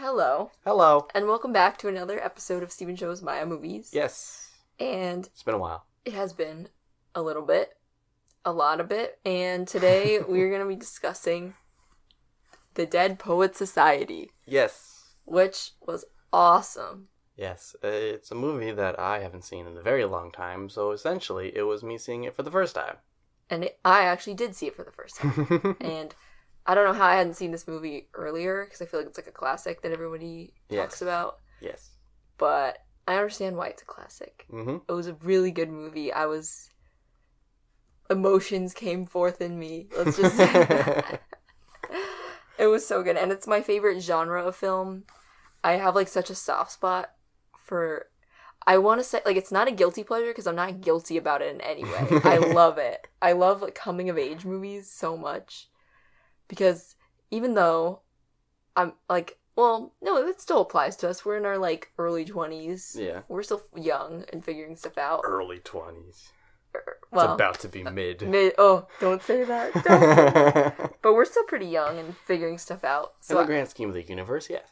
Hello, Hello. and welcome back to another episode of Stephen Show's Maya Movies. Yes. And It's been a while. it has been a little bit, a lot of it, and today we're going to be discussing The Dead Poets Society, Yes. which was awesome. Yes. It's a movie that I haven't seen in a very long time, so essentially it was me seeing it for the first time. And I actually did see it for the first time. And I don't know how I hadn't seen this movie earlier, because I feel like it's like a classic that everybody talks about. Yes. But I understand why it's a classic. Mm-hmm. It was a really good movie. Emotions came forth in me. Let's just say that. It was so good. And it's my favorite genre of film. I have like such a soft spot for... I want to say, like, it's not a guilty pleasure because I'm not guilty about it in any way. I love it. I love like coming of age movies so much. Because even though I'm like, well, no, it still applies to us. We're in our like early 20s. Yeah. We're still young and figuring stuff out. Early 20s. Well, it's about to be mid. Oh, don't say that. Don't say that. But we're still pretty young and figuring stuff out. In the grand scheme of the universe, yes.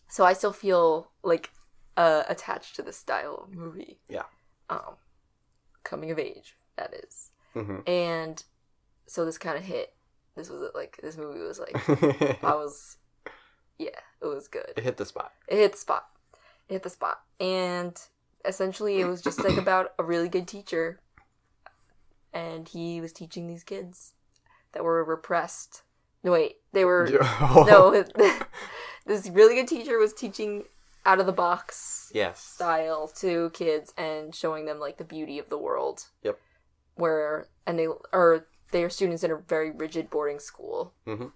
So I still feel like attached to the style of movie. Yeah. Coming of age, that is. Mm-hmm. And so this kind of hit. This movie was like, it was good. It hit the spot. It hit the spot. And essentially it was just like about a really good teacher. And he was teaching these kids that were repressed. No, wait, they were, no, this really good teacher was teaching out of the box style to kids and showing them like the beauty of the world. Yep. They are students in a very rigid boarding school. Mm-hmm.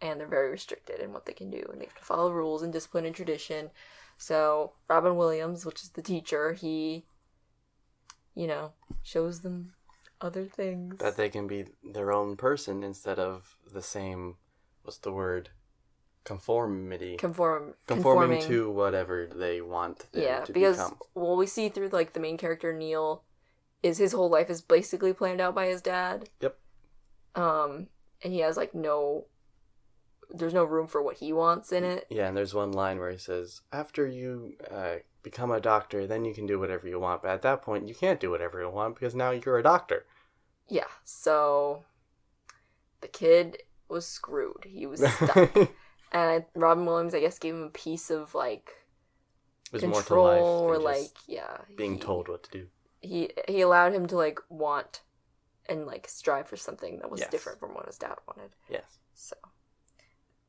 And they're very restricted in what they can do. And they have to follow rules and discipline and tradition. So Robin Williams, which is the teacher, he, shows them other things. That they can be their own person instead of the same, conformity. Conforming to whatever they want them to because, become. Well, we see through, like, the main character, Neil, is his whole life is basically planned out by his dad. Yep. And he has, like, there's no room for what he wants in it. Yeah, and there's one line where he says, after you become a doctor, then you can do whatever you want. But at that point, you can't do whatever you want because now you're a doctor. Yeah, so the kid was screwed. He was stuck. And Robin Williams, I guess, gave him a piece of, like, There's control more to life than or, like, just being told what to do. He allowed him to, like, want and, like, strive for something that was different from what his dad wanted. Yes. So,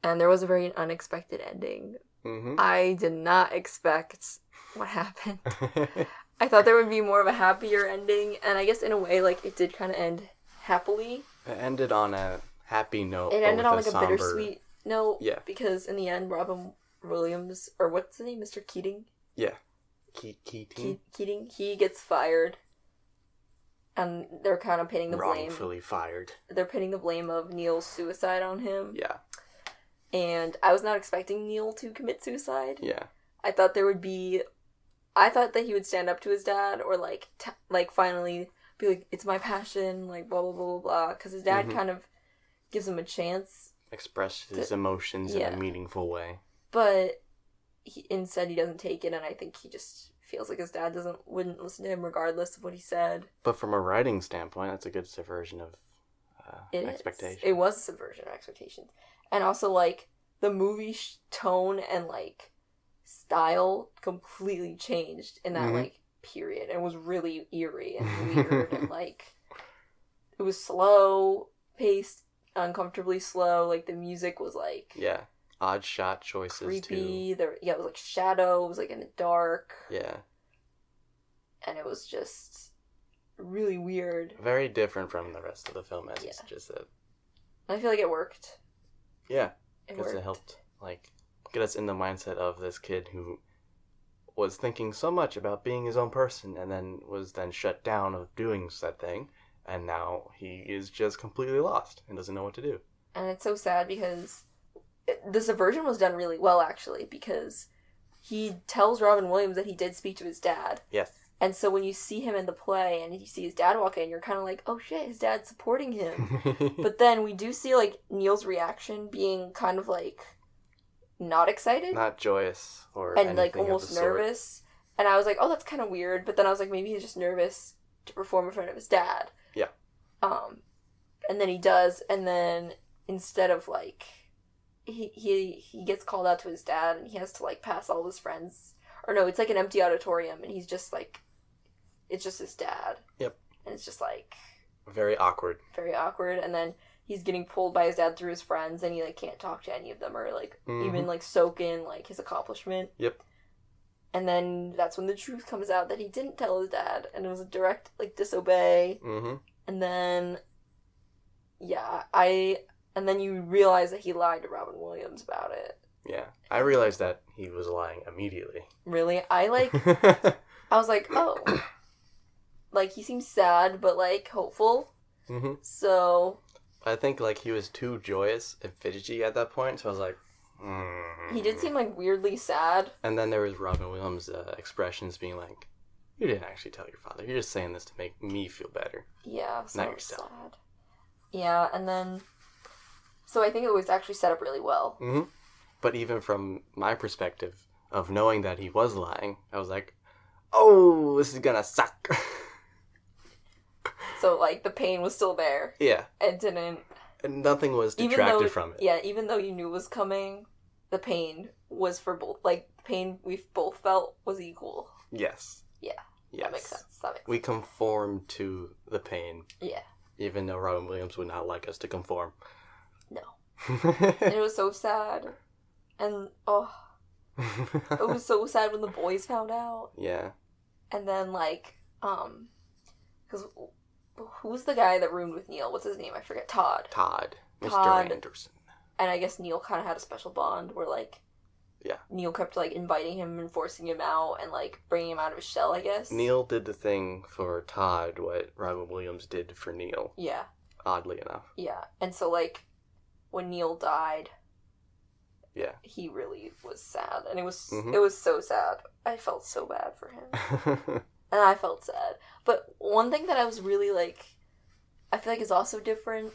and there was a very unexpected ending. Mm-hmm. I did not expect what happened. I thought there would be more of a happier ending, and I guess in a way, like, it did kind of end happily. It ended on a happy note. It ended on, like, somber... a bittersweet note. Yeah. Because in the end, Robin Williams, or what's the name, Mr. Keating? Yeah. Keating? He gets fired. And they're kind of pinning the blame. Wrongfully fired. They're pinning the blame of Neil's suicide on him. Yeah. And I was not expecting Neil to commit suicide. Yeah. I thought that he would stand up to his dad or, like, finally be like, it's my passion, like, blah, blah, blah, blah, blah. Because his dad kind of gives him a chance. Express his emotions in a meaningful way. But instead he doesn't take it, and I think he just feels like his dad wouldn't listen to him regardless of what he said. But from a writing standpoint, that's a good subversion of expectations. It was a subversion of expectations. And also, like, the movie tone and, like, style completely changed in that, like, period. And was really eerie and weird and, like, it was slow paced, uncomfortably slow. Like, the music was, like... Yeah. Odd shot choices, creepy. too. It was, like, shadows, like, in the dark. Yeah. And it was just really weird. Very different from the rest of the film, as it's just said. I feel like it worked. Yeah. Because it helped, like, get us in the mindset of this kid who was thinking so much about being his own person and then was shut down of doing said thing. And now he is just completely lost and doesn't know what to do. And it's so sad because the subversion was done really well, actually, because he tells Robin Williams that he did speak to his dad. Yes. And so when you see him in the play and you see his dad walk in, you're kind of like, oh shit, his dad's supporting him. But then we do see, like, Neil's reaction being kind of like, not excited. Not joyous or and like anything almost of the sort. nervous. And I was like, oh, that's kind of weird. But then I was like, maybe he's just nervous to perform in front of his dad. Yeah. And then he does, and then instead of like, he gets called out to his dad, and he has to like pass all his friends. Or no, it's like an empty auditorium, and he's just like, it's just his dad. Yep. And it's just like very awkward. Very awkward, and then he's getting pulled by his dad through his friends, and he like can't talk to any of them or like even like soak in like his accomplishment. Yep. And then that's when the truth comes out that he didn't tell his dad, and it was a direct like disobey. And then, yeah, and then you realize that he lied to Robin Williams about it. Yeah, I realized that he was lying immediately. Really? I was like, oh. Like, he seems sad, but, like, hopeful. So. I think, like, he was too joyous and fidgety at that point, so I was like, He did seem, like, weirdly sad. And then there was Robin Williams' expressions being like, you didn't actually tell your father. You're just saying this to make me feel better. Yeah, so not yourself. Sad. Yeah, and then. So I think it was actually set up really well. But even from my perspective of knowing that he was lying, I was like, oh, this is gonna suck. So, like, the pain was still there. Yeah. It didn't. And nothing was detracted from it. Yeah, even though you knew it was coming, the pain was for both. Like, the pain we both felt was equal. Yes. Yeah. Yes. That makes sense. We conformed to the pain. Yeah. Even though Robin Williams would not like us to conform. No. And it was so sad. And, oh. It was so sad when the boys found out. Yeah. And then, like, because who's the guy that roomed with Neil? What's his name? I forget. Todd. Mr. Anderson. And I guess Neil kind of had a special bond where, like, yeah, Neil kept, like, inviting him and forcing him out and, like, bringing him out of his shell, I guess. Neil did the thing for Todd what Robin Williams did for Neil. Yeah. Oddly enough. Yeah. And so, like, when Neil died, yeah, he really was sad. And it was so sad. I felt so bad for him. And I felt sad. But one thing that I was really, like, I feel like is also different.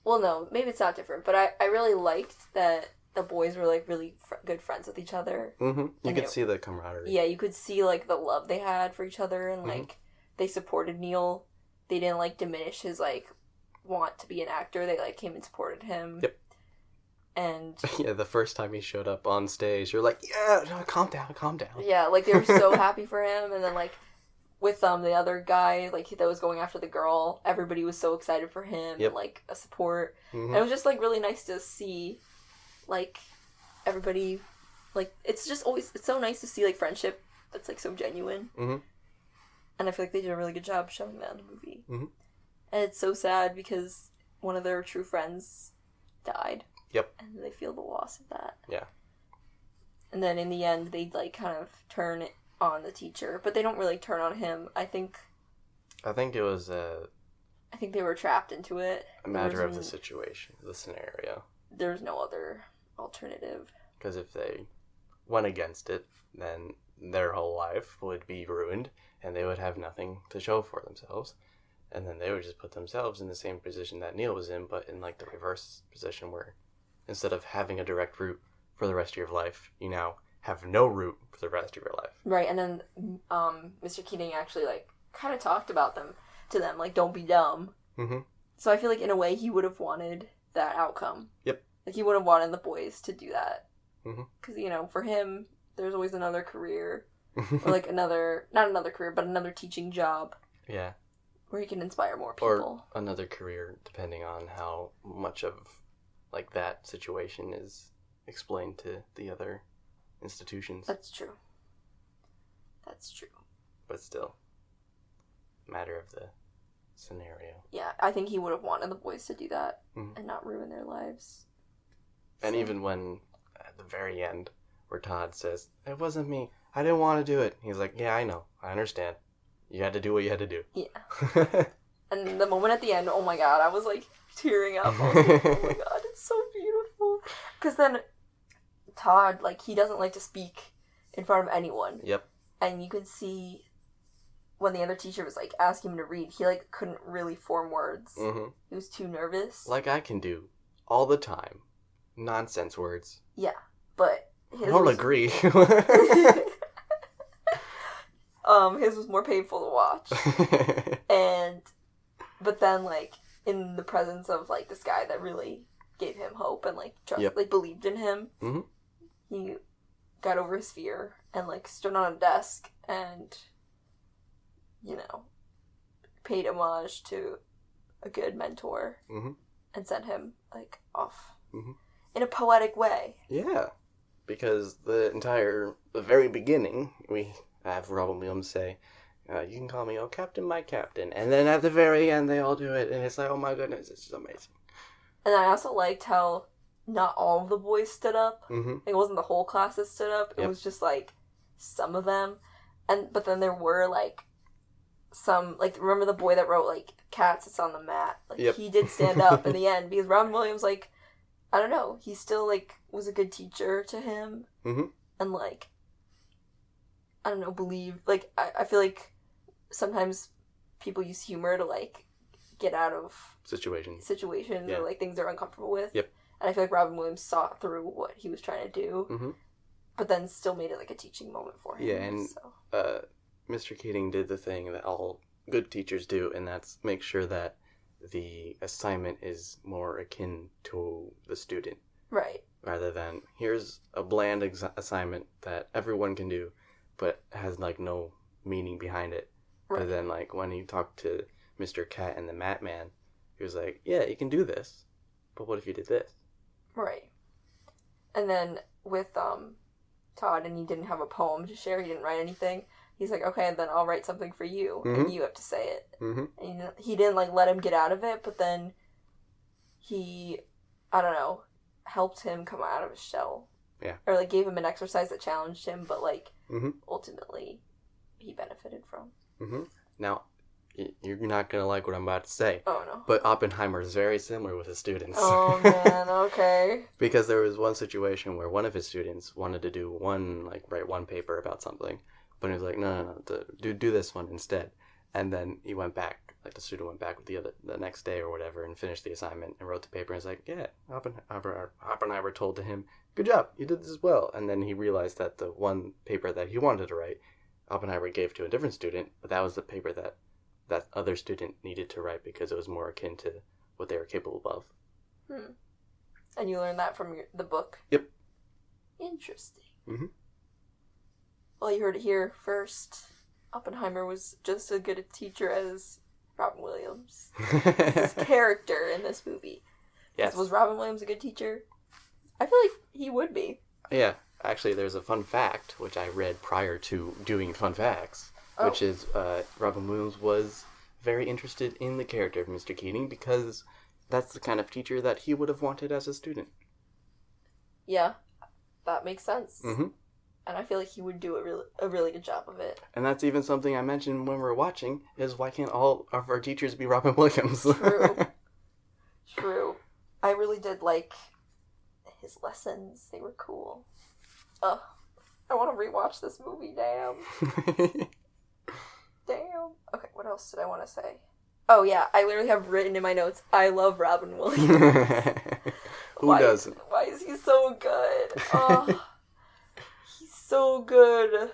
Well, no, maybe it's not different. But I really liked that the boys were, like, really good friends with each other. You could see the camaraderie. Yeah, you could see, like, the love they had for each other. And, like, they supported Neil. They didn't, like, diminish his, like, want to be an actor. They, like, came and supported him. Yep. And yeah, the first time he showed up on stage, you're like, yeah, no, calm down. Yeah, like, they were so happy for him. And then, like, with the other guy, like, that was going after the girl, everybody was so excited for him. Yep. And, like, a support. And it was just, like, really nice to see, like, everybody, like, it's just always, it's so nice to see, like, friendship that's, like, so genuine. And I feel like they did a really good job showing that in the movie. And it's so sad because one of their true friends died. Yep. And they feel the loss of that. Yeah. And then in the end, they, like, kind of turn on the teacher. But they don't really turn on him. I think it was I think they were trapped into it. A matter of the situation, the scenario. There's no other alternative. Because if they went against it, then their whole life would be ruined, and they would have nothing to show for themselves. And then they would just put themselves in the same position that Neil was in, but in, like, the reverse position where instead of having a direct route for the rest of your life, you now have no route for the rest of your life. Right, and then Mr. Keating actually, like, kind of talked about to them, like, don't be dumb. So I feel like in a way he would have wanted that outcome. Yep. Like, he would have wanted the boys to do that. Because, you know, for him, there's always another career. Or, like, not another career, but another teaching job. Yeah. Where he can inspire more people. Or another career, depending on how much of, like, that situation is explained to the other institutions. That's true. But still, matter of the scenario. Yeah, I think he would have wanted the boys to do that and not ruin their lives. And even when, at the very end, where Todd says, it wasn't me, I didn't want to do it. He's like, yeah, I know, I understand. You had to do what you had to do. Yeah. And the moment at the end, oh my god, I was, like, tearing up. I was like, oh my god, it's so beautiful. Because then Todd, like, he doesn't like to speak in front of anyone. Yep. And you could see when the other teacher was, like, asking him to read, he, like, couldn't really form words. He was too nervous. Like I can do all the time. Nonsense words. Yeah, but I don't agree. His was more painful to watch. But then, like, in the presence of, like, this guy that really gave him hope and, like, believed in him, he got over his fear and, like, stood on a desk and, you know, paid homage to a good mentor and sent him, like, off in a poetic way. Yeah, because the very beginning, we have Robin Williams say, you can call me, oh, Captain, my Captain. And then at the very end, they all do it, and it's like, oh my goodness, it's just amazing. And I also liked how not all of the boys stood up. It wasn't the whole class that stood up. It was just, like, some of them. But then there were, like, some, like, remember the boy that wrote, like, Cats, It's on the Mat? Like, he did stand up in the end, because Robin Williams, like, I don't know, he still, like, was a good teacher to him. And, like, I don't know, believe, like, I feel like sometimes people use humor to, like, get out of situations or, like, things they're uncomfortable with. And I feel like Robin Williams saw through what he was trying to do, but then still made it, like, a teaching moment for him. Yeah, and Mr. Keating did the thing that all good teachers do, and that's make sure that the assignment is more akin to the student. Right. Rather than, here's a bland assignment that everyone can do, but has, like, no meaning behind it. Right. But then, like, when you talk to Mr. Cat and the Mat Man, he was like, yeah, you can do this, but what if you did this? Right. And then with Todd, and he didn't have a poem to share, he didn't write anything, he's like, okay, then I'll write something for you, and you have to say it. And he didn't, like, let him get out of it, but then he, I don't know, helped him come out of his shell. Yeah. Or, like, gave him an exercise that challenged him, but, like, ultimately he benefited from. Now, you're not going to like what I'm about to say. Oh, no. But Oppenheimer is very similar with his students. Oh, man, okay. Because there was one situation where one of his students wanted to do write one paper about something, but he was like, no, do this one instead. And then he went back, like, the student went back with the next day or whatever and finished the assignment and wrote the paper, and was like, yeah, Oppenheimer told to him, good job, you did this well. And then he realized that the one paper that he wanted to write, Oppenheimer gave to a different student, but that was the paper that other student needed to write because it was more akin to what they were capable of. And you learned that from the book? Yep. Interesting. Well, you heard it here first. Oppenheimer was just as good a teacher as Robin Williams. His character in this movie. Yes. Was Robin Williams a good teacher? I feel like he would be. Yeah. Actually, there's a fun fact, which I read prior to doing fun facts, which is Robin Williams was very interested in the character of Mr. Keating because that's the kind of teacher that he would have wanted as a student. Yeah, that makes sense. And I feel like he would do a really good job of it. And that's even something I mentioned when we were watching, is why can't all of our teachers be Robin Williams? True. I really did like his lessons. They were cool. I want to rewatch this movie, damn. Damn. Okay, what else did I want to say? Oh, yeah, I literally have written in my notes, I love Robin Williams. Who doesn't? Why is he so good? Oh, he's so good.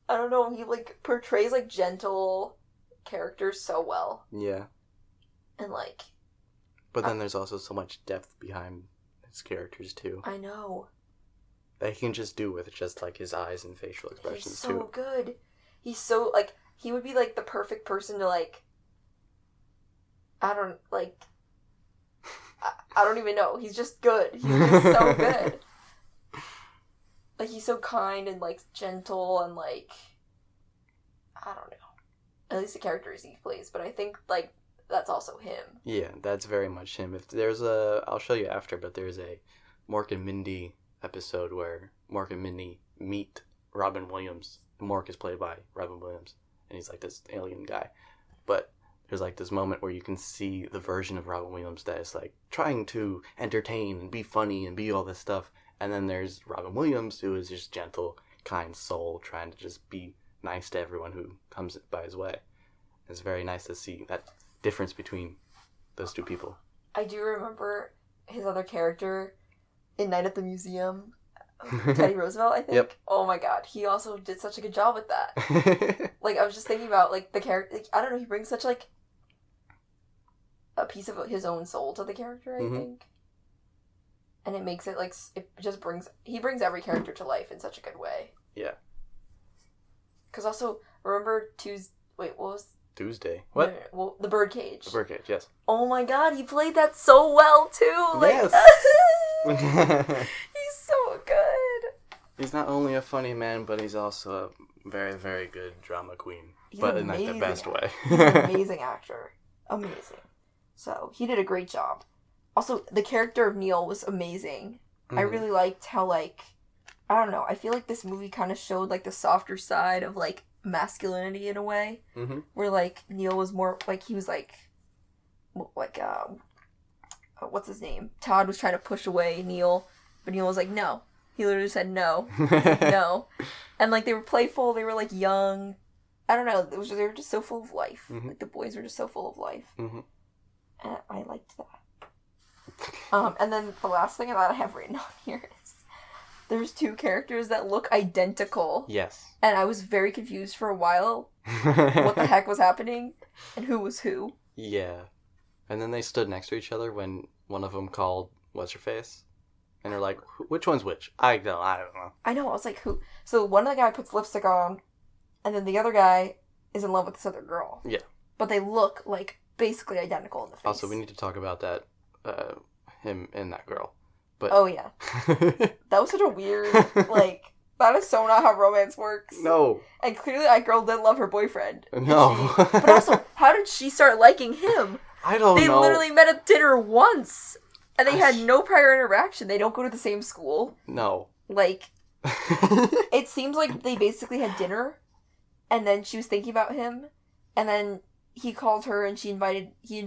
I don't know, he, like, portrays, like, gentle characters so well. Yeah. And, like... But then there's also so much depth behind his characters, too. I know. That he can just do with just, like, his eyes and facial expressions, he's so good. He's so, like, he would be, like, the perfect person to, like, I don't even know. He's just good. He's just so good. Like, he's so kind and, like, gentle and, like, I don't know. At least the characters he plays, but I think, like, that's also him. Yeah, that's very much him. If there's I'll show you after, but there's a Mork and Mindy episode where Mork and Mindy meet Robin Williams. Mork is played by Robin Williams, and he's like this alien guy. But there's like this moment where you can see the version of Robin Williams that is like trying to entertain and be funny and be all this stuff. And then there's Robin Williams, who is just gentle, kind soul, trying to just be nice to everyone who comes by his way. It's very nice to see that difference between those two people. I do remember his other character in Night at the Museum. Teddy Roosevelt, I think. Yep. Oh my god, he also did such a good job with that. Like, I was just thinking about, like, the character, like, I don't know, he brings such, like, a piece of his own soul to the character, I think. And it makes it, like, he brings every character to life in such a good way. Yeah. Because also, remember what was... Tuesday. What? Well, The Birdcage. The Birdcage, yes. Oh my god, he played that so well, too! Like, yes! He's so good! He's not only a funny man, but he's also a very, very good drama queen. But in, like, the best way. He's an amazing actor. Amazing. So, he did a great job. Also, the character of Neil was amazing. Mm-hmm. I really liked how, like, I don't know, I feel like this movie kind of showed, like, the softer side of, like, masculinity in a way. Mm-hmm. Where, like, Neil was more, like, he was, like, what's his name? Todd was trying to push away Neil, but Neil was like, no. He literally said no. No. And, like, they were playful, they were, like, young. I don't know, they were just so full of life. Mm-hmm. Like, the boys were just so full of life. Mm-hmm. And I liked that. And then the last thing that I have written on here is there's two characters that look identical. Yes. And I was very confused for a while what the heck was happening and who was who. Yeah. And then they stood next to each other when one of them called What's-Her-Face. And they're like, which one's which? I don't know. I know, I was like, who? So one of the guy puts lipstick on, and then the other guy is in love with this other girl. Yeah. But they look, like, basically identical in the face. Also, we need to talk about that, him and that girl. But oh, yeah. That was such a weird, like, that is so not how romance works. No. And clearly that girl didn't love her boyfriend. No. But also, how did she start liking him? I don't know. They literally met at dinner once. And they had no prior interaction. They don't go to the same school. No. Like, it seems like they basically had dinner, and then she was thinking about him, and then he called her, and she invited him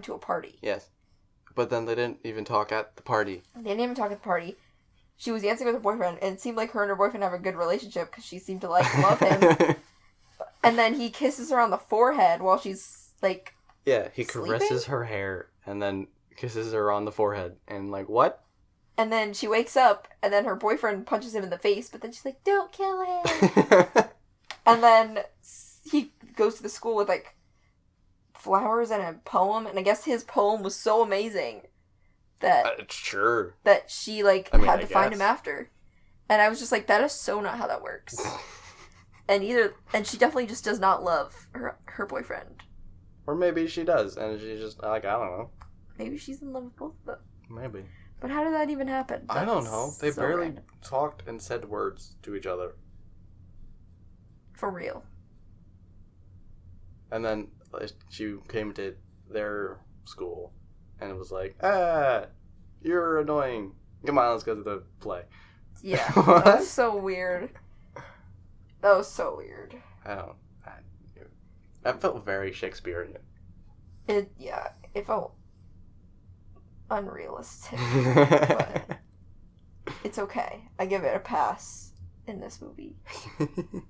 to a party. Yes. But then they didn't even talk at the party. They didn't even talk at the party. She was dancing with her boyfriend, and it seemed like her and her boyfriend have a good relationship, because she seemed to, like, love him. And then he kisses her on the forehead while she's, like... Yeah, he caresses her hair and then kisses her on the forehead. And, like, what? And then she wakes up, and then her boyfriend punches him in the face, but then she's like, don't kill him! And then he goes to the school with, like, flowers and a poem, and I guess his poem was so amazing that... sure. That she, like, had to find him after. And I was just like, that is so not how that works. And she definitely just does not love her boyfriend. Or maybe she does, and she's just, like, I don't know. Maybe she's in love with both of them. Maybe. But how did that even happen? I don't know. They so barely talked and said words to each other. For real. And then she came to their school, and it was like, you're annoying. Come on, let's go to the play. Yeah, that was so weird. That was so weird. That felt very Shakespearean. It felt unrealistic. But it's okay. I give it a pass in this movie.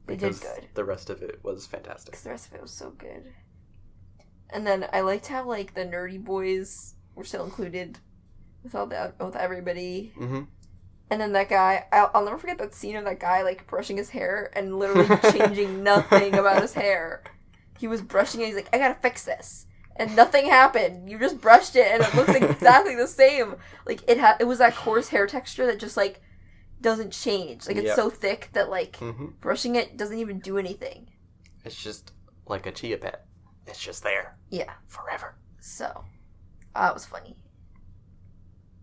They did good. The rest of it was fantastic. Because the rest of it was so good. And then I liked how, like, the nerdy boys were still included with everybody. Mm-hmm. And then that guy, I'll never forget that scene of that guy, like, brushing his hair and literally changing nothing about his hair. He was brushing it, he's like, I gotta fix this. And nothing happened. You just brushed it, and it looks exactly the same. Like, it was that coarse hair texture that just, like, doesn't change. Like, it's so thick that, like, brushing it doesn't even do anything. It's just like a chia pet. It's just there. Yeah. Forever. So, it was funny.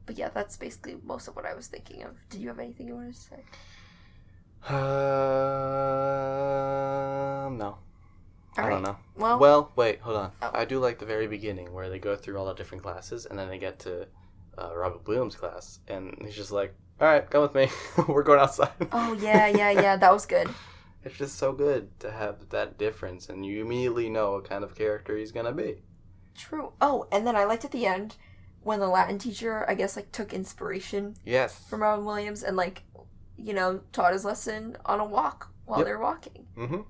But yeah, that's basically most of what I was thinking of. Did you have anything you wanted to say? No. I don't know. Well, wait, hold on. Oh. I do like the very beginning where they go through all the different classes, and then they get to Robert Bloom's class, and he's just like, all right, come with me. We're going outside. Oh, yeah. That was good. It's just so good to have that difference, and you immediately know what kind of character he's going to be. True. Oh, and then I liked at the end when the Latin teacher, I guess, like, took inspiration from Robin Williams and, like, you know, taught his lesson on a walk while they were walking. Mm-hmm.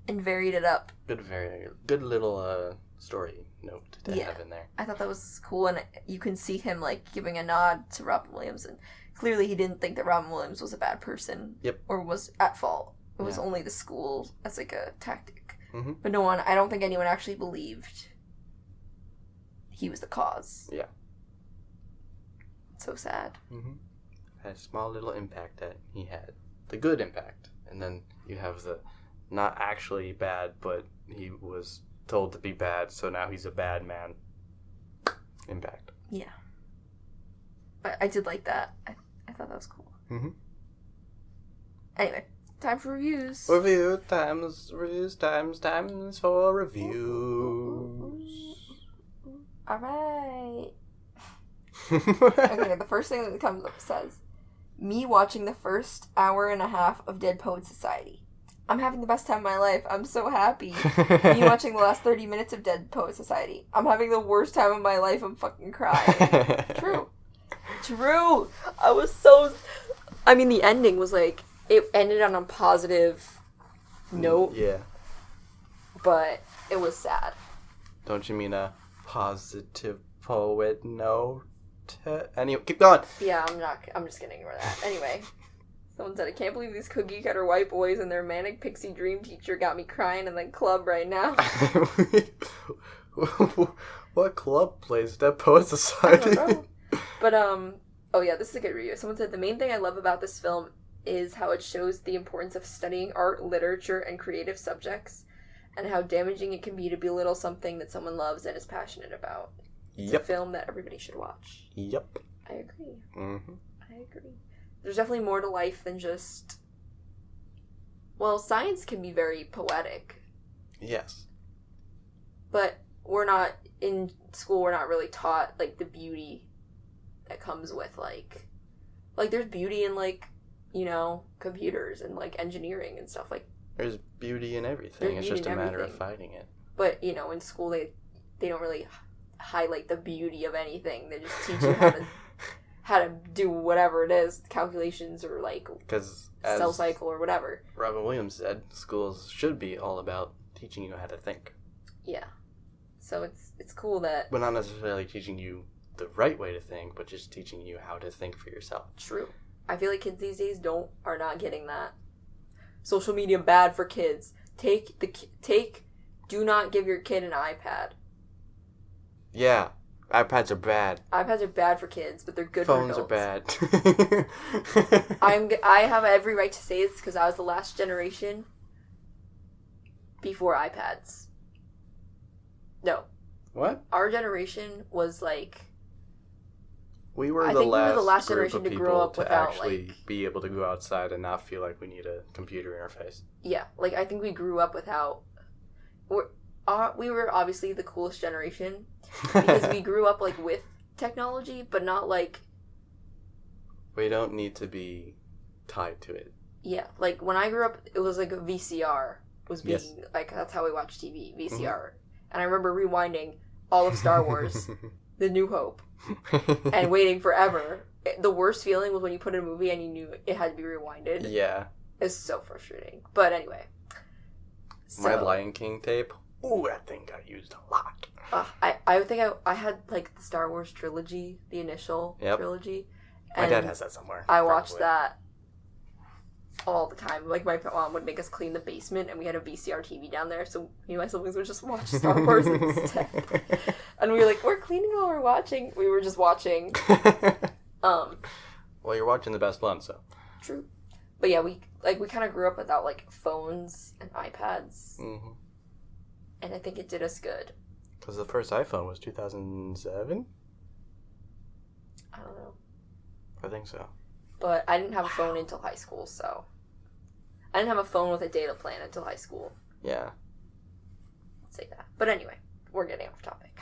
And varied it up. Good little story note to have in there. I thought that was cool, and you can see him like giving a nod to Robin Williams, and clearly he didn't think that Robin Williams was a bad person. Yep. Or was at fault. It was only the school as like a tactic. Mm-hmm. But I don't think anyone actually believed he was the cause. Yeah. So sad. Mm-hmm. Had a small little impact that he had. The good impact. And then you have the not actually bad, but he was told to be bad, so now he's a bad man impact. Yeah. But I did like that. I thought that was cool. Mm-hmm. Anyway, time for reviews. Reviews times for reviews. Alright. Okay, the first thing that comes up says, me watching the first hour and a half of Dead Poets Society. I'm having the best time of my life. I'm so happy. Me watching the last 30 minutes of Dead Poets Society. I'm having the worst time of my life. I'm fucking crying. True. The ending was like, it ended on a positive note. Yeah. But it was sad. Don't you mean a positive poet note? Anyway, keep going. Yeah, I'm just gonna ignore that. Anyway. Someone said, I can't believe these cookie cutter white boys and their manic pixie dream teacher got me crying in the club right now. What club plays Dead Poets Society? I don't know. But, this is a good review. Someone said, the main thing I love about this film is how it shows the importance of studying art, literature, and creative subjects, and how damaging it can be to belittle something that someone loves and is passionate about. It's a film that everybody should watch. Yep. I agree. Mm-hmm. I agree. There's definitely more to life than just... Well, science can be very poetic. Yes. But in school, we're not really taught, like, the beauty that comes with, like, there's beauty in, like, computers and, like, engineering and stuff. Like, there's beauty in everything. It's just a matter of finding it. But, in school, they don't really highlight the beauty of anything. They just teach you how to do whatever it is, calculations or like cell cycle or whatever. Robin Williams said schools should be all about teaching you how to think. Yeah. So it's cool that... But not necessarily teaching you the right way to think, but just teaching you how to think for yourself. True. I feel like kids these days are not getting that. Social media bad for kids. Do not give your kid an iPad. Yeah. iPads are bad. iPads are bad for kids, but they're good Phones for adults. Phones are bad. I have every right to say this because I was the last generation before iPads. No. What? Our generation was like... We were the last generation to grow up without actually be able to go outside and not feel like we need a computer interface. Yeah, like I think we grew up without... We were obviously the coolest generation because we grew up like with technology, but not like... We don't need to be tied to it. Yeah, like when I grew up, it was like a VCR was being like that's how we watched TV, VCR, mm-hmm. And I remember rewinding all of Star Wars, The New Hope, and waiting forever. The worst feeling was when you put in a movie and you knew it had to be rewinded. Yeah, it's so frustrating. But anyway, my Lion King tape. Ooh, that thing got used a lot. I think I had like the Star Wars trilogy, the initial trilogy. My dad has that somewhere. I watched that all the time. Like my mom would make us clean the basement, and we had a VCR TV down there, so me and my siblings would just watch Star Wars instead. And we were like, we're cleaning while we're watching. We were just watching. Well, you're watching the best one, so. True. But yeah, we kind of grew up without like phones and iPads. Mm-hmm. And I think it did us good. Because the first iPhone was 2007? I don't know. I think so. But I didn't have a phone until high school, so... I didn't have a phone with a data plan until high school. Yeah. Let's say that. But anyway, we're getting off topic.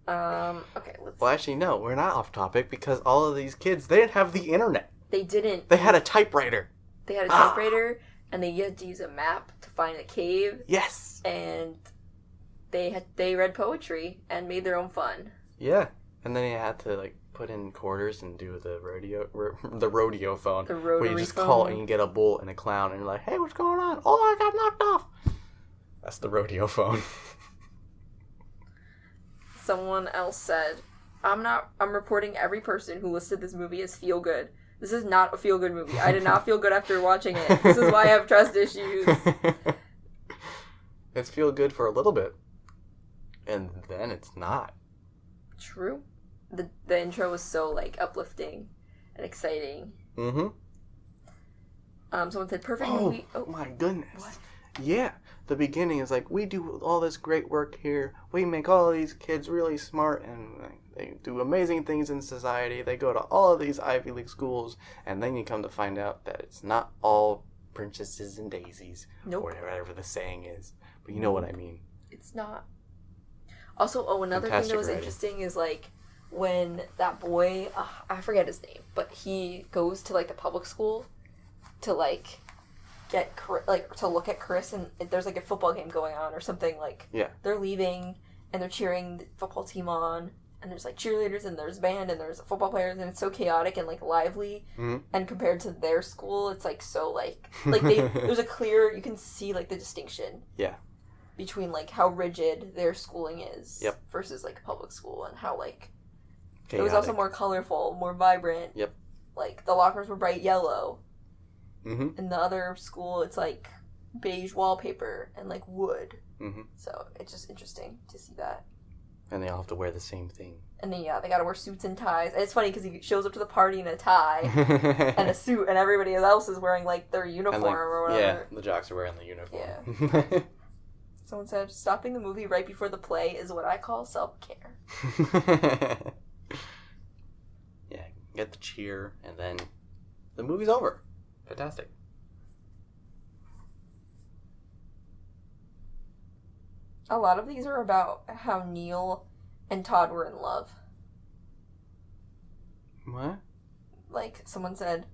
Okay, let's... Well, actually, no, we're not off topic because all of these kids, they didn't have the internet. They didn't. They had a typewriter. They had a typewriter, and they had to use a map to find a cave. Yes. And they read poetry and made their own fun. Yeah. And then you had to, like, put in quarters and do the rodeo phone. The rotary where you just phone. Call and you get a bull and a clown and you're like, hey, what's going on? Oh, I got knocked off. That's the rodeo phone. Someone else said, I'm reporting every person who listed this movie as feel good. This is not a feel good movie. I did not feel good after watching it. This is why I have trust issues. It's feel good for a little bit. And then it's not. True. The intro was so, like, uplifting and exciting. Mm-hmm. Someone said, perfect movie. Oh, my goodness. What? Yeah. The beginning is like, we do all this great work here. We make all these kids really smart and they do amazing things in society. They go to all of these Ivy League schools. And then you come to find out that it's not all princesses and daisies. Nope. Or whatever the saying is. But you know what I mean. It's not. Also, another thing that was interesting is, like, when that boy, I forget his name, but he goes to, like, the public school to, like, to look at Chris, and there's, like, a football game going on or something, like, yeah. They're leaving, and they're cheering the football team on, and there's, like, cheerleaders, and there's band, and there's football players, and it's so chaotic and, like, lively, and compared to their school, it's, like, so, like there's a clear, you can see, like, the distinction. Yeah. Between, like, how rigid their schooling is versus, like, public school, and how, like, chaotic. It was also more colorful, more vibrant. Yep. Like, the lockers were bright yellow. Mm-hmm. In the other school, it's, like, beige wallpaper and, like, wood. Mm-hmm. So, it's just interesting to see that. And they all have to wear the same thing. And then, they gotta wear suits and ties. And it's funny, because he shows up to the party in a tie and a suit, and everybody else is wearing, like, their uniform or whatever. Yeah, the jocks are wearing the uniform. Yeah. Someone said, stopping the movie right before the play is what I call self-care. Yeah, get the cheer, and then the movie's over. Fantastic. A lot of these are about how Neil and Todd were in love. What? Like, someone said,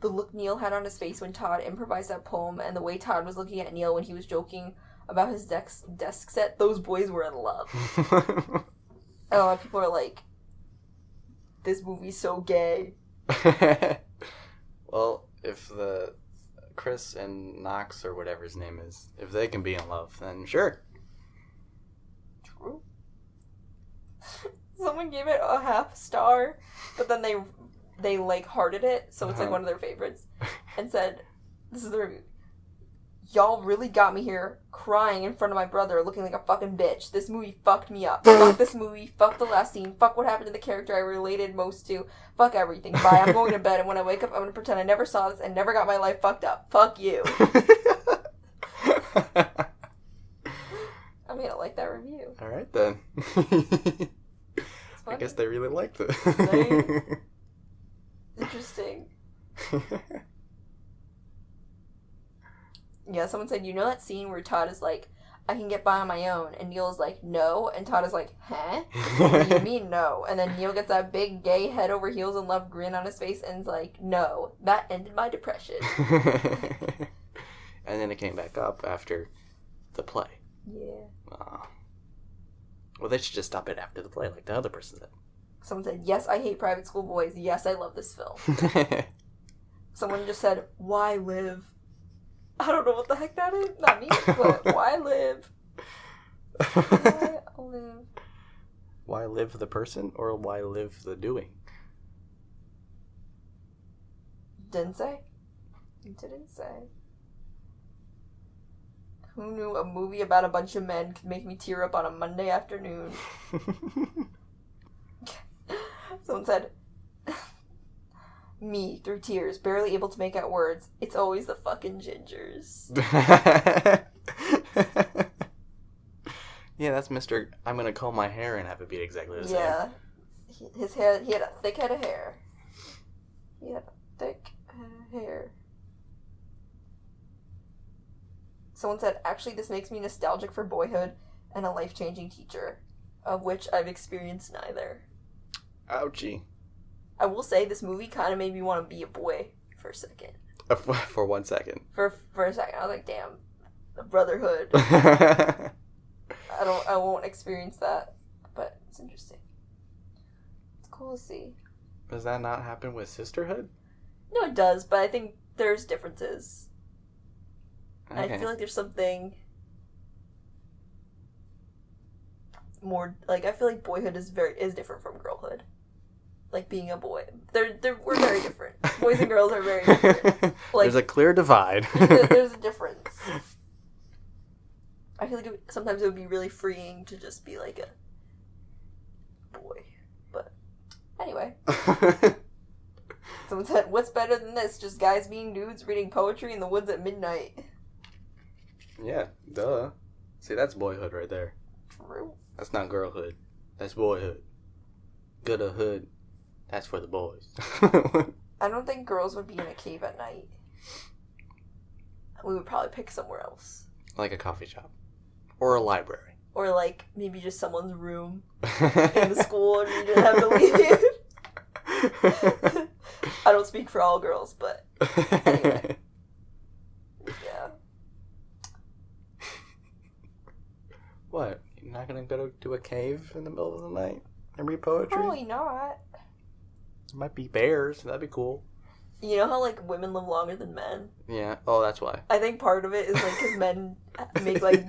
the look Neil had on his face when Todd improvised that poem, and the way Todd was looking at Neil when he was joking about his desk set, those boys were in love. And a lot of people are like, this movie's so gay. Well, if the Chris and Knox, or whatever his name is, if they can be in love, then sure. True. Someone gave it a 0.5 star, but then they like hearted it, so it's like one of their favorites, and said, this is the review. Y'all really got me here crying in front of my brother looking like a fucking bitch. This movie fucked me up. Fuck this movie. Fuck the last scene. Fuck what happened to the character I related most to. Fuck everything. Bye. I'm going to bed, and when I wake up, I'm going to pretend I never saw this and never got my life fucked up. Fuck you. I mean, I like that review. Alright then. I guess they really liked it. Interesting. Yeah, someone said, you know that scene where Todd is like, I can get by on my own, and Neil is like, no, and Todd is like, huh? What do you mean, no? And then Neil gets that big gay head over heels in love grin on his face, and is like, no, that ended my depression. And then it came back up after the play. Yeah. Well, they should just stop it after the play, like the other person said. Someone said, yes, I hate private school boys. Yes, I love this film. Someone just said, why live? I don't know what the heck that is. Not me, but why live? Why live? Why live the person, or why live the doing? Didn't say. Didn't say. Who knew a movie about a bunch of men could make me tear up on a Monday afternoon? Someone said, me, through tears, barely able to make out words. It's always the fucking gingers. Yeah, that's Mr. I'm gonna comb my hair and have it be exactly the same. Yeah. His hair, he had a thick head of hair. He had a thick head of hair. Someone said, actually, this makes me nostalgic for boyhood and a life-changing teacher, of which I've experienced neither. Ouchie. I will say, this movie kind of made me want to be a boy for a second. For 1 second. For a second. I was like, damn, the brotherhood. I won't experience that, but it's interesting. It's cool to see. Does that not happen with sisterhood? No, it does, but I think there's differences. Okay. I feel like there's something more like I feel like boyhood is different from girlhood. Like being a boy, we're very different. Boys and girls are very different. Like, there's a clear divide. there's a difference. I feel like sometimes it would be really freeing to just be like a boy. But anyway. Someone said, what's better than this? Just guys being dudes reading poetry in the woods at midnight. Yeah, duh. See, that's boyhood right there. True. That's not girlhood. That's boyhood. Good a hood. That's for the boys. I don't think girls would be in a cave at night. We would probably pick somewhere else. Like a coffee shop. Or a library. Or like maybe just someone's room in the school and you didn't have to leave. I don't speak for all girls, but anyway. Yeah. What? You're not gonna go to a cave in the middle of the night and read poetry? Probably not. There might be bears. That'd be cool. You know how like women live longer than men? Yeah. Oh, that's why. I think part of it is like because men make like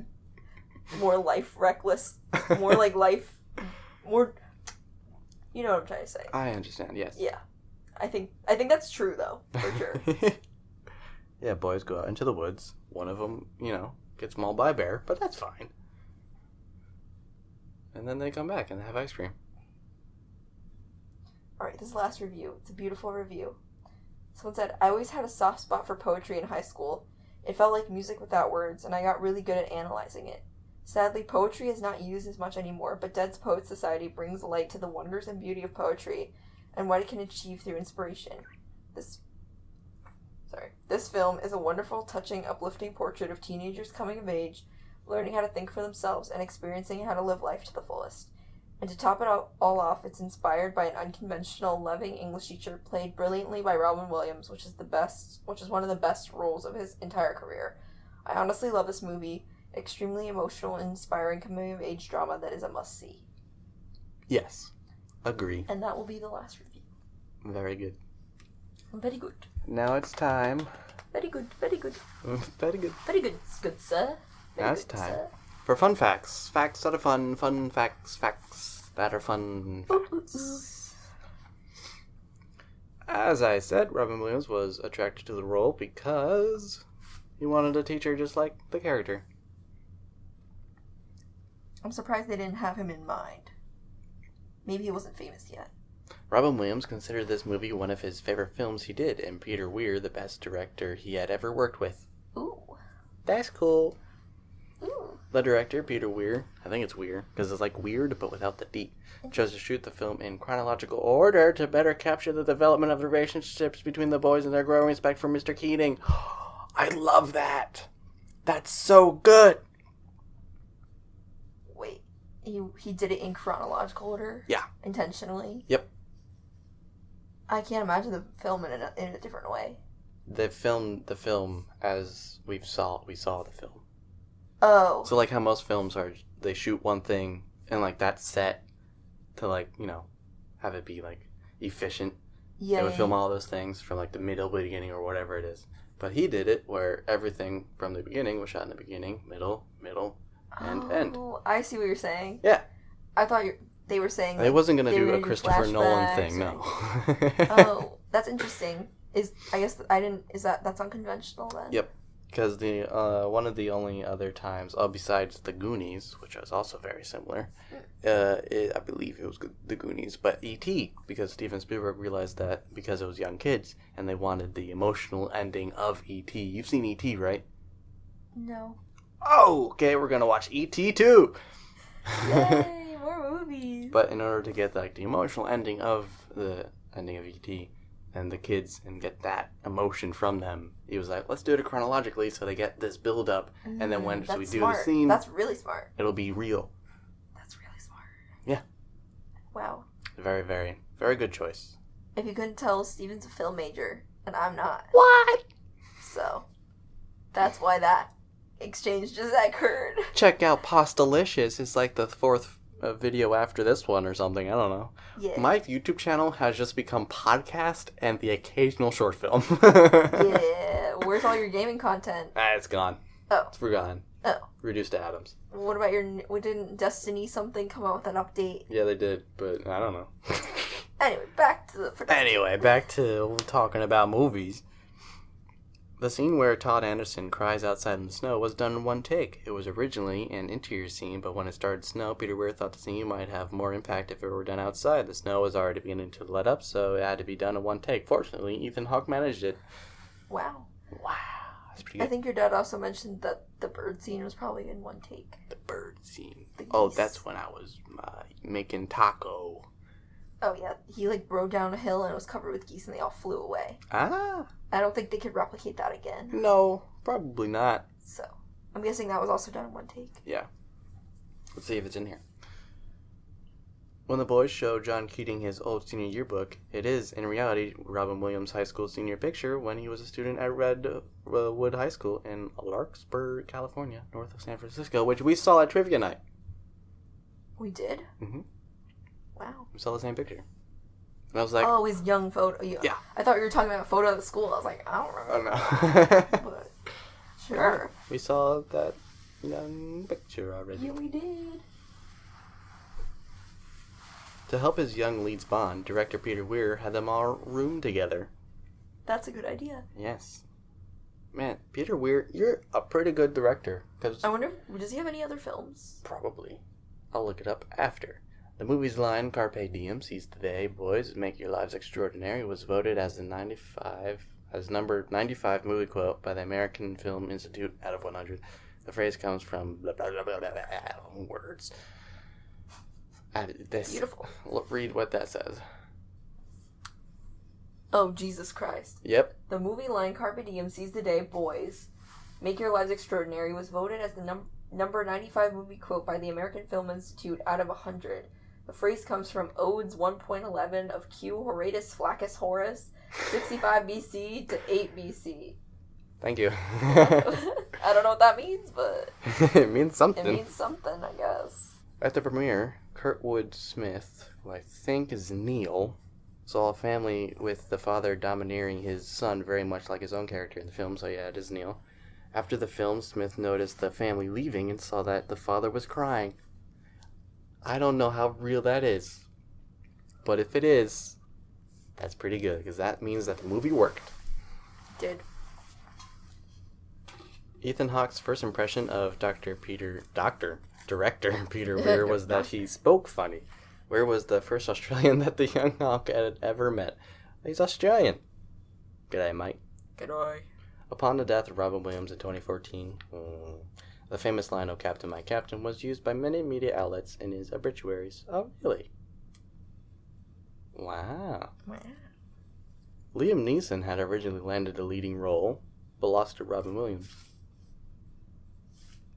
more life reckless, more like life, more. You know what I'm trying to say? I understand. Yes. Yeah, I think that's true though, for sure. Yeah, boys go out into the woods. One of them, gets mauled by a bear, but that's fine. And then they come back and have ice cream. Alright, this last review. It's a beautiful review. Someone said, I always had a soft spot for poetry in high school. It felt like music without words, and I got really good at analyzing it. Sadly, poetry is not used as much anymore, but Dead's Poets Society brings light to the wonders and beauty of poetry and what it can achieve through inspiration. This film is a wonderful, touching, uplifting portrait of teenagers coming of age, learning how to think for themselves, and experiencing how to live life to the fullest. And to top it all off, it's inspired by an unconventional, loving English teacher played brilliantly by Robin Williams, which is one of the best roles of his entire career. I honestly love this movie. Extremely emotional and inspiring coming-of-age drama that is a must-see. Yes. Agree. And that will be the last review. Very good. Very good. Now it's time. Very good, very good. Very good. Very good, good sir. Very now it's good, time sir. for fun facts. Facts that are fun. Fun facts. Facts that are fun. Facts. As I said, Robin Williams was attracted to the role because he wanted a teacher just like the character. I'm surprised they didn't have him in mind. Maybe he wasn't famous yet. Robin Williams considered this movie one of his favorite films he did, and Peter Weir the best director he had ever worked with. Ooh. That's cool. Ooh. The director, Peter Weir, I think it's Weir, because it's like weird but without the D, chose to shoot the film in chronological order to better capture the development of the relationships between the boys and their growing respect for Mr. Keating. I love that. That's so good. Wait, he did it in chronological order? Yeah. Intentionally? Yep. I can't imagine the film in a different way. They filmed the film as we saw the film. Oh. So like how most films are, they shoot one thing and like that's set to like, have it be like efficient. Yeah. They would film all those things from like the middle, beginning, or whatever it is. But he did it where everything from the beginning was shot in the beginning, middle, and end. Oh, I see what you're saying. Yeah. I thought they were saying They wasn't going to do were a gonna Christopher Nolan thing, flashbacks no. Oh, that's interesting. That's unconventional then? Yep. Because the one of the only other times, besides The Goonies, which was also very similar, I believe it was The Goonies, but E.T., because Steven Spielberg realized that because it was young kids, and they wanted the emotional ending of E.T. You've seen E.T., right? No. Oh, okay, we're going to watch E.T. too! Yay, more movies! But in order to get like the emotional ending of the ending of E.T., and the kids and get that emotion from them, he was like, let's do it chronologically so they get this build up, and then when we do smart. the scene, that's really smart. It'll be real. That's really smart. Yeah. Wow. Very, very, very good choice. If you couldn't tell, Steven's a film major, and I'm not. What? So, that's why that exchange just occurred. Check out Pastelicious. It's like the fourth video after this one or something. I don't know. Yeah. My YouTube channel has just become podcast and the occasional short film. Yeah. Where's all your gaming content? It's gone. Oh. It's forgotten. Oh. Reduced to atoms. What about didn't Destiny something come out with an update? Yeah, they did, but I don't know. Anyway, back to the production. Anyway, back to talking about movies. The scene where Todd Anderson cries outside in the snow was done in one take. It was originally an interior scene, but when it started to snow, Peter Weir thought the scene might have more impact if it were done outside. The snow was already beginning to let up, so it had to be done in one take. Fortunately, Ethan Hawke managed it. Wow. That's pretty good. I think your dad also mentioned that the bird scene was probably in one take. The bird scene. Oh, that's when I was making taco. Oh, yeah. He, rode down a hill and it was covered with geese and they all flew away. Ah. I don't think they could replicate that again. No, probably not. So, I'm guessing that was also done in one take. Yeah. Let's see if it's in here. When the boys show John Keating his old senior yearbook, it is, in reality, Robin Williams' high school senior picture when he was a student at Redwood High School in Larkspur, California, north of San Francisco, which we saw at Trivia Night. We did? Mm-hmm. Wow. We saw the same picture. And I was like... Oh, his young photo. Yeah. I thought you were talking about a photo of the school. I was like, I don't remember. Oh, no. But, sure. We saw that young picture already. Yeah, we did. To help his young leads bond, director Peter Weir had them all room together. That's a good idea. Yes. Man, Peter Weir, you're a pretty good director. I wonder, does he have any other films? Probably. I'll look it up after. The movie's line, Carpe Diem, seize the day, boys, make your lives extraordinary, was voted as number 95 movie quote by the American Film Institute out of 100. The phrase comes from blah, blah, blah, blah, blah, blah, words. Beautiful. Read what that says. Oh, Jesus Christ. Yep. The movie line, Carpe Diem, seize the day, boys, make your lives extraordinary, was voted as the number 95 movie quote by the American Film Institute out of 100. The phrase comes from Odes 1.11 of Q Horatius Flaccus Horace, 65 BC to 8 BC. Thank you. I don't know what that means, but... It means something. It means something, I guess. At the premiere, Kurtwood Smith, who I think is Neil, saw a family with the father domineering his son very much like his own character in the film, so yeah, it is Neil. After the film, Smith noticed the family leaving and saw that the father was crying. I don't know how real that is, but if it is, that's pretty good, because that means that the movie worked. Did. Ethan Hawke's first impression of director Peter Weir was that he spoke funny. Weir was the first Australian that the young Hawke had ever met. He's Australian. G'day, mate. G'day. Upon the death of Robin Williams in 2014, the famous line, "Oh, Captain, my Captain," was used by many media outlets in his obituaries. Oh, really? Wow. Liam Neeson had originally landed a leading role, but lost to Robin Williams.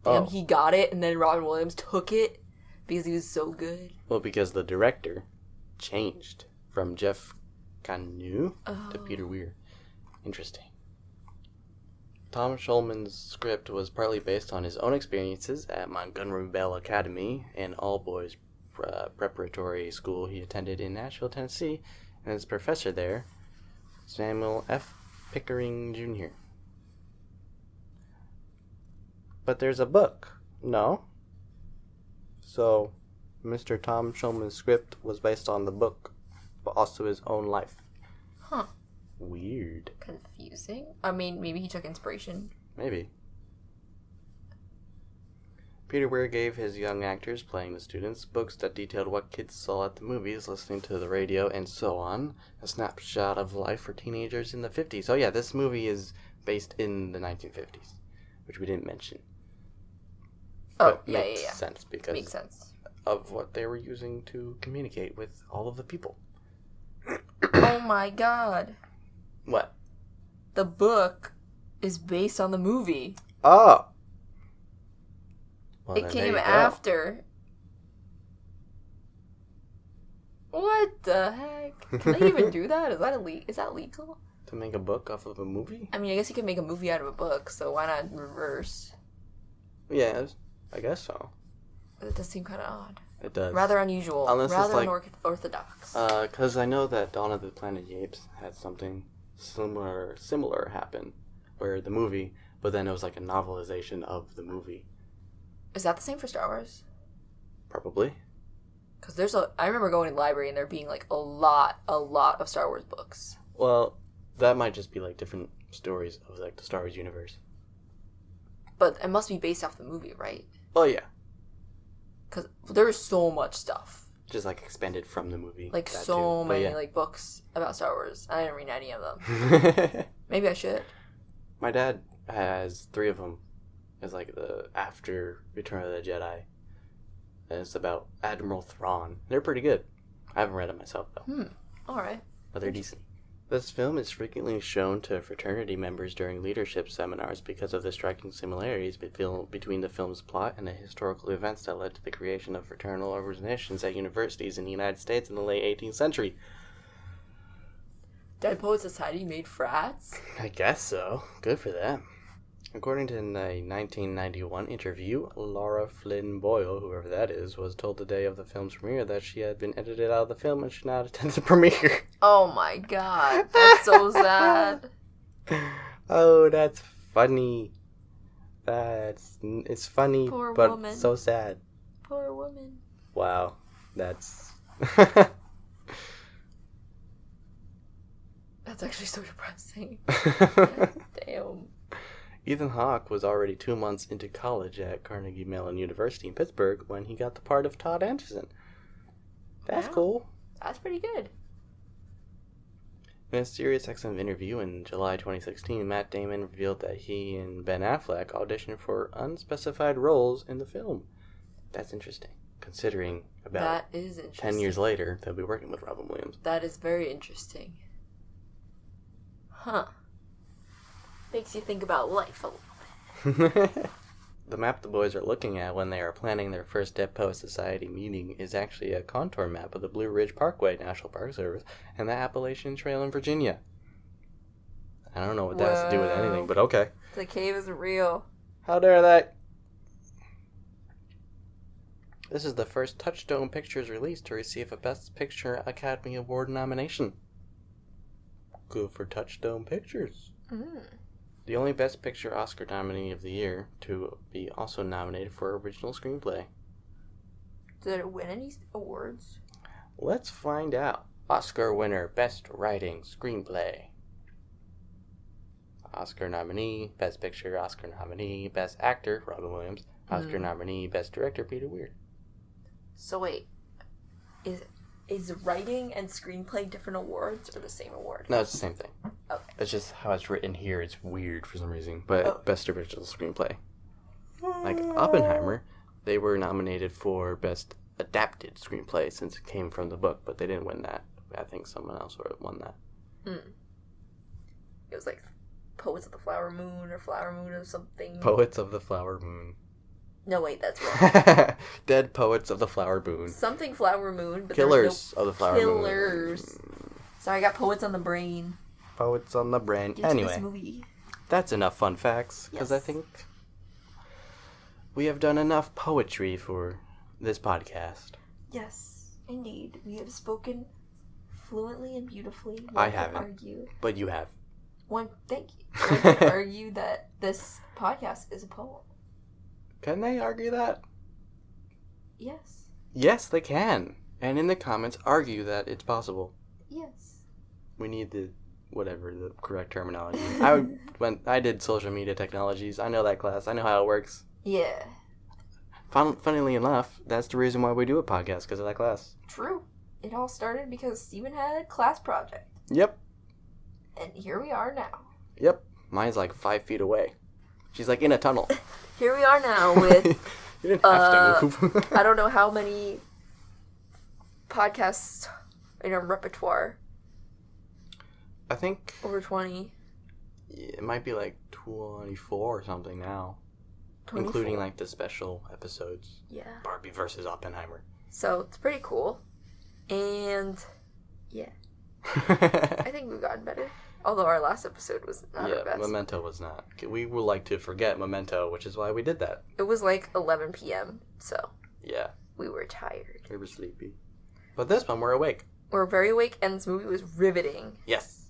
Damn, He got it, and then Robin Williams took it because he was so good. Well, because the director changed from Jeff Canu to Peter Weir. Interesting. Tom Schulman's script was partly based on his own experiences at Montgomery Bell Academy, an all-boys preparatory school he attended in Nashville, Tennessee, and his professor there, Samuel F. Pickering Jr. But there's a book, no? So, Mr. Tom Schulman's script was based on the book, but also his own life. Huh. Weird. Confusing. I mean, maybe he took inspiration. Maybe. Peter Weir gave his young actors playing the students books that detailed what kids saw at the movies, listening to the radio, and so on. A snapshot of life for teenagers in the 50s. Oh yeah, this movie is based in the 1950s, which we didn't mention. Oh, but makes sense because of what they were using to communicate with all of the people. Oh my god. What? The book is based on the movie. Oh! Well, it came after. What the heck? Can they even do that? Is that legal? To make a book off of a movie? I mean, I guess you could make a movie out of a book, so why not reverse? Yeah, I guess so. It does seem kind of odd. It does. Rather unusual. Unless rather it's unorthodox. Because I know that Dawn of the Planet of the Apes had something similar happen, where the movie, but then it was like a novelization of the movie. Is that the same for Star Wars? Probably. Because I remember going to the library and there being like a lot of Star Wars books. Well, that might just be like different stories of like the Star Wars universe. But it must be based off the movie, right? Oh yeah. Because there's so much stuff. Just like expanded from the movie. Like so many like books about Star Wars. I didn't read any of them. Maybe I should. My dad has 3 of them. It's like the after Return of the Jedi. And it's about Admiral Thrawn. They're pretty good. I haven't read it myself though. Alright. But they're decent. This film is frequently shown to fraternity members during leadership seminars because of the striking similarities between the film's plot and the historical events that led to the creation of fraternal organizations at universities in the United States in the late 18th century. Dead Poet Society made frats? I guess so. Good for them. According to a 1991 interview, Laura Flynn Boyle, whoever that is, was told the day of the film's premiere that she had been edited out of the film and should not attend the premiere. Oh my god, that's so sad. Oh, that's funny. It's funny, Poor but woman. so sad. Poor woman. Wow, that's... That's actually so depressing. Damn. Ethan Hawke was already 2 months into college at Carnegie Mellon University in Pittsburgh when he got the part of Todd Anderson. That's cool. That's pretty good. In a SiriusXM interview in July 2016, Matt Damon revealed that he and Ben Affleck auditioned for unspecified roles in the film. That's interesting, considering about that is interesting. 10 years later, they'll be working with Robin Williams. That is very interesting. Huh. Makes you think about life a little bit. The map the boys are looking at when they are planning their first Dead Poet Society meeting is actually a contour map of the Blue Ridge Parkway National Park Service and the Appalachian Trail in Virginia. I don't know what that has to do with anything, but okay. The cave isn't real. How dare they? This is the first Touchstone Pictures release to receive a Best Picture Academy Award nomination. Good for Touchstone Pictures. The only Best Picture Oscar nominee of the year to be also nominated for Original Screenplay. Did it win any awards? Let's find out. Oscar winner, Best Writing Screenplay. Oscar nominee, Best Picture, Oscar nominee, Best Actor, Robin Williams. Oscar nominee, Best Director, Peter Weir. So wait, is writing and screenplay different awards or the same award? No, it's the same thing. Okay. It's just how it's written here. It's weird for some reason. But Best Original Screenplay. Like Oppenheimer, they were nominated for Best Adapted Screenplay since it came from the book, but they didn't win that. I think someone else won that. It was like Poets of the Flower Moon or something. Poets of the Flower Moon. No, wait, that's wrong. Dead Poets of the Flower Moon. Something Flower Moon, but Killers of the Flower Moon. Killers. Sorry, I got poets on the brain. Poets on the brain. Due to Anyway, this movie. That's enough fun facts, because I think we have done enough poetry for this podcast. Yes, indeed. We have spoken fluently and beautifully. I haven't, but you have. Thank you. One could argue that this podcast is a poem. Can they argue that? Yes. Yes, they can. And in the comments, argue that it's possible. Yes. We need the correct terminology. I did social media technologies. I know that class. I know how it works. Yeah. Funnily enough, that's the reason why we do a podcast, because of that class. True. It all started because Steven had a class project. Yep. And here we are now. Yep. Mine's like 5 feet away. She's like in a tunnel. Here we are now with... You didn't have to move. I don't know how many podcasts in our repertoire. I think... Over 20. It might be like 24 or something now. 24. Including like the special episodes. Yeah. Barbie versus Oppenheimer. So, it's pretty cool. And, yeah. I think we've gotten better. Although our last episode was not our best. Memento was not. We would like to forget Memento, which is why we did that. It was like 11 p.m., so... Yeah. We were tired. We were sleepy. But this one, we're awake. We're very awake, and this movie was riveting. Yes.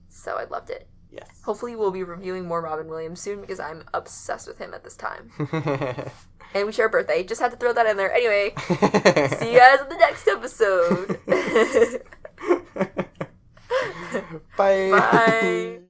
So I loved it. Yes. Hopefully we'll be reviewing more Robin Williams soon because I'm obsessed with him at this time. And we share a birthday. Just had to throw that in there. Anyway, see you guys in the next episode. Bye. Bye.